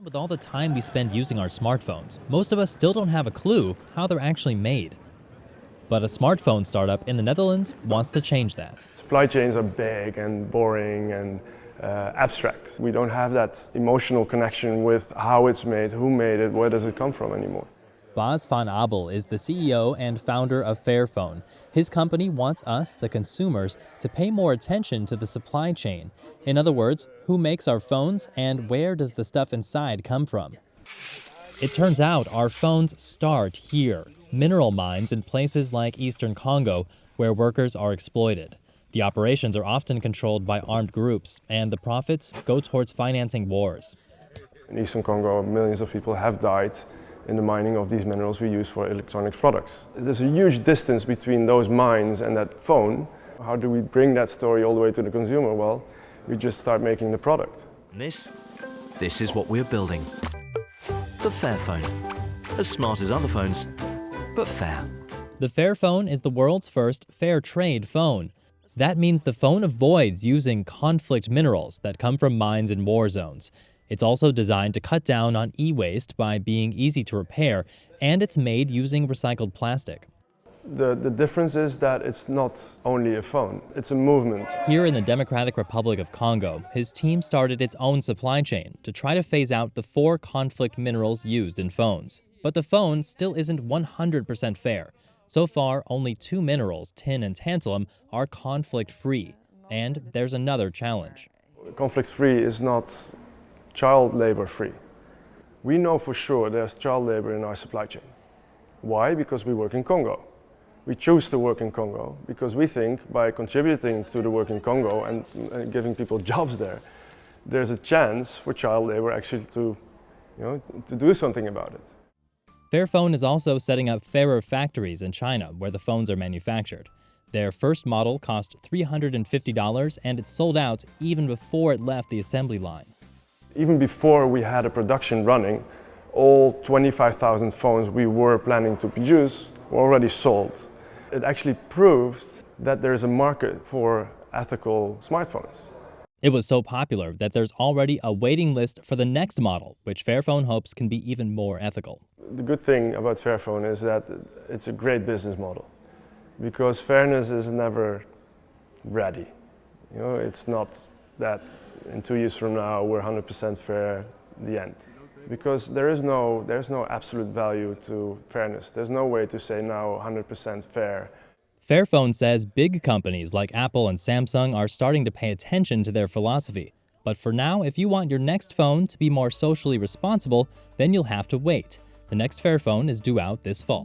With all the time we spend using our smartphones, most of us still don't have a clue how they're actually made. But a smartphone startup in the Netherlands wants to change that. Supply chains are big and boring and abstract. We don't have that emotional connection with how it's made, who made it, where does it come from anymore. Bas van Abel is the CEO and founder of Fairphone. His company wants us, the consumers, to pay more attention to the supply chain. In other words, who makes our phones and where does the stuff inside come from? It turns out our phones start here, mineral mines in places like Eastern Congo, where workers are exploited. The operations are often controlled by armed groups, and the profits go towards financing wars. In Eastern Congo, millions of people have died in the mining of these minerals we use for electronics products. There's a huge distance between those mines and that phone. How do we bring that story all the way to the consumer? Well, we just start making the product. This is what we're building. The Fairphone. As smart as other phones, but fair. The Fairphone is the world's first fair trade phone. That means the phone avoids using conflict minerals that come from mines in war zones. It's also designed to cut down on e-waste by being easy to repair, and it's made using recycled plastic. The difference is that it's not only a phone, it's a movement. Here in the Democratic Republic of Congo, his team started its own supply chain to try to phase out the 4 conflict minerals used in phones. But the phone still isn't 100% fair. So far, only 2 minerals, tin and tantalum, are conflict-free. And there's another challenge. Conflict-free is not child labor free. We know for sure there's child labor in our supply chain. Why? Because we work in Congo. We choose to work in Congo because we think by contributing to the work in Congo and giving people jobs there, there's a chance for child labor actually to do something about it. Fairphone is also setting up fairer factories in China where the phones are manufactured. Their first model cost $350 and it sold out even before it left the assembly line. Even before we had a production running, all 25,000 phones we were planning to produce were already sold. It actually proved that there's a market for ethical smartphones. It was so popular that there's already a waiting list for the next model, which Fairphone hopes can be even more ethical. The good thing about Fairphone is that it's a great business model because fairness is never ready. It's not that in 2 years from now we're 100% fair, the end. Because there's no absolute value to fairness. There's no way to say now 100% fair. Fairphone says big companies like Apple and Samsung are starting to pay attention to their philosophy. But for now, if you want your next phone to be more socially responsible, then you'll have to wait. The next Fairphone is due out this fall.